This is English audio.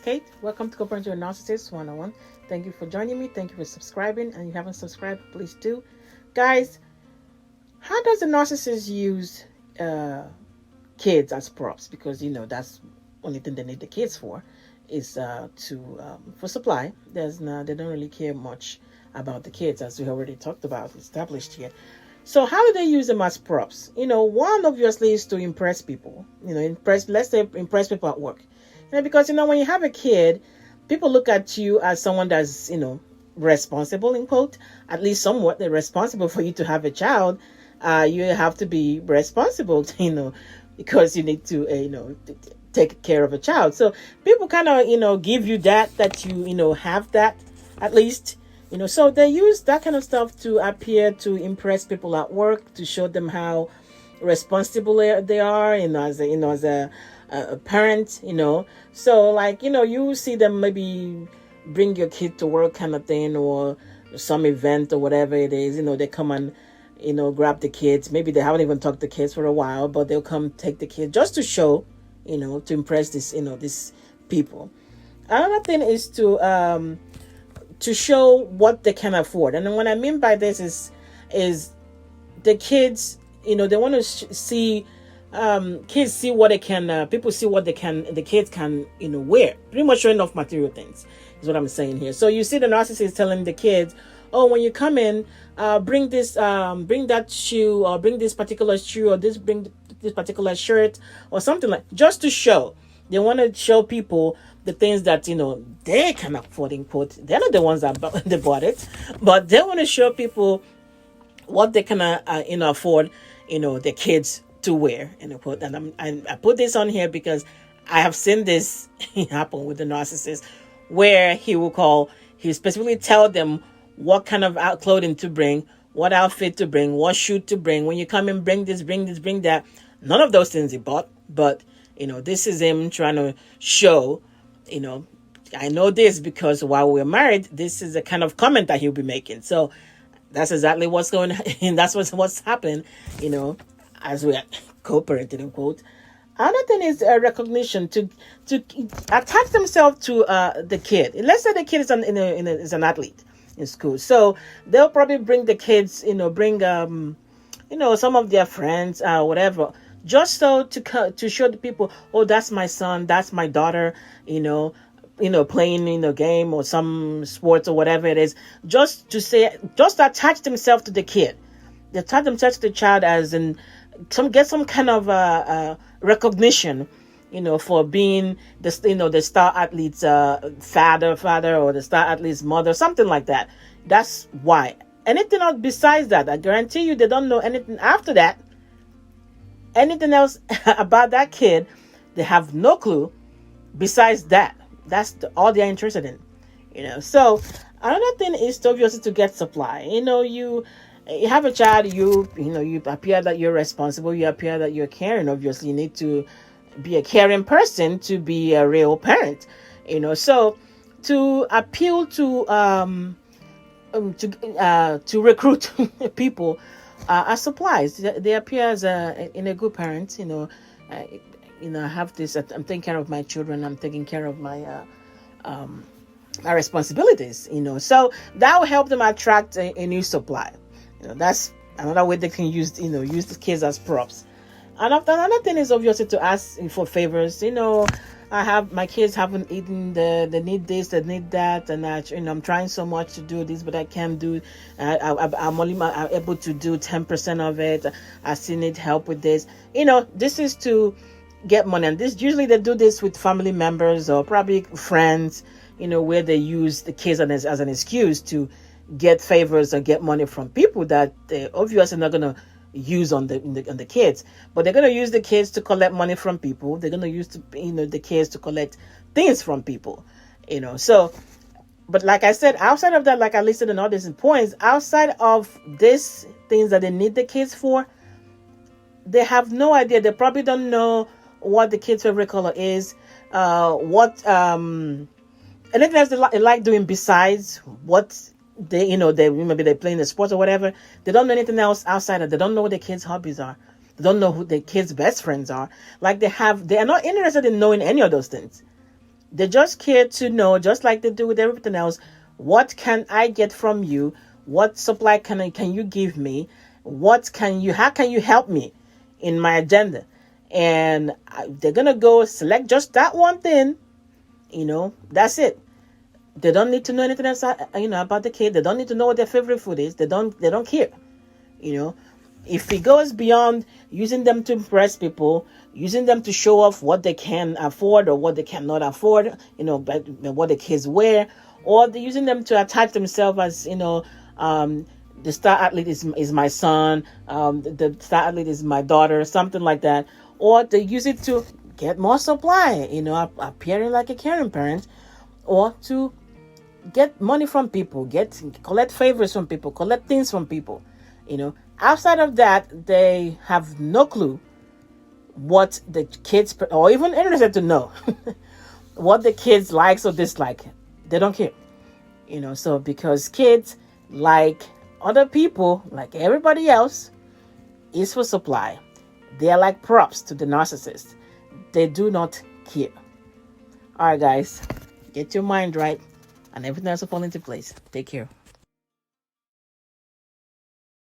Kate. Welcome to Covert, Narcissist 101. Thank you for joining me. Thank you for subscribing. And if you haven't subscribed, please do. Guys, how does a narcissist use kids as props? Because, that's only thing they need the kids for is for supply. They don't really care much about the kids, as we already talked about, established here. So how do they use them as props? One obviously is to impress people. Let's say impress people at work. Because when you have a kid, people look at you as someone that's responsible, in quote, at least somewhat. They're responsible for you to have a child. You have to be responsible, because you need to take care of a child. So people kind of give you that you have that at least. So they use that kind of stuff to appear to impress people at work, to show them how responsible they are, as a parent, So like, you see them maybe bring your kid to work kind of thing, or some event or whatever it is, they come and, grab the kids. Maybe they haven't even talked to the kids for a while, but they'll come take the kids just to show, to impress these people. Another thing is to show what they can afford. And what I mean by this is the kids, they want to see, kids see what they can, people see what the kids can, wear. Pretty much showing off material things is what I'm saying here. So you see the narcissist telling the kids, oh, when you come in, bring that shoe, or bring this particular shoe, or bring this particular shirt, or something like, just to show. They want to show people the things that, they can afford, in quote. They're not the ones that they bought it, but they want to show people what they can, afford, the kids to wear, in quote. And I put this on here because I have seen this happen with the narcissist, where he specifically tell them what kind of clothing to bring, what outfit to bring, what shoe to bring. When you come in, bring this, bring that. None of those things he bought, but this is him trying to show, I know this because while we're married, this is the kind of comment that he'll be making. So that's exactly what's going on. And that's what's happening, as we are co-parenting, in quote. Another thing is recognition, to attach themselves to the kid. Let's say the kid is an athlete in school. So they'll probably bring the kids, bring, some of their friends, whatever, just so to show the people, oh, that's my son, that's my daughter, playing in a game or some sports or whatever it is, just to attach themselves to the kid. They attach themselves to the child as in get some kind of recognition, for being the star athlete's father, or the star athlete's mother, something like that. That's why. Anything else besides that, I guarantee you they don't know anything after that. Anything else about that kid, they have no clue besides that. That's all they're interested in. So another thing is obviously to get supply. You have a child, you appear that you're responsible, you appear that you're caring. Obviously, you need to be a caring person to be a real parent. So to appeal to recruit people as supplies, they appear as a good parent. I have this. I'm taking care of my children. I'm taking care of my responsibilities. So that will help them attract a new supply. That's another way they can use the kids as props. And another thing is obviously to ask for favors. My kids haven't eaten, they need this, they need that, and I'm trying so much to do this, but I can't do. I'm only able to do 10% of it. I still need help with this. This is to get money, and this usually they do this with family members or probably friends. Where they use the kids as an excuse to get favors or get money from people that they obviously not gonna use on the kids, but they're going to use the kids to collect money from people. They're going to use the kids to collect things from people, so, but like I said, outside of that, like I listed in all these points, outside of these things that they need the kids for, they have no idea. They probably don't know what the kids' favorite color is, what anything else they like doing besides what they maybe they're playing the sports or whatever. They don't know anything else outside of. They don't know what their kids' hobbies are. They don't know who their kids' best friends are. Like they are not interested in knowing any of those things. They just care to know, just like they do with everything else, what can I get from you? What supply can you give me? How can you help me in my agenda? And they're going to go select just that one thing, that's it. They don't need to know anything else, about the kid. They don't need to know what their favorite food is. They don't care, you know. If it goes beyond using them to impress people, using them to show off what they can afford or what they cannot afford, but what the kids wear, or they're using them to attach themselves as, the star athlete is my son, the star athlete is my daughter, something like that, or they use it to get more supply, appearing like a caring parent, or to get money from people, collect favors from people, collect things from people, Outside of that, they have no clue what the kids, or even interested to know what the kids likes or dislike. They don't care, So because kids, like other people, like everybody else, is for supply. They are like props to the narcissist. They do not care. All right, guys, get your mind right, and everything else will fall into place. Take care.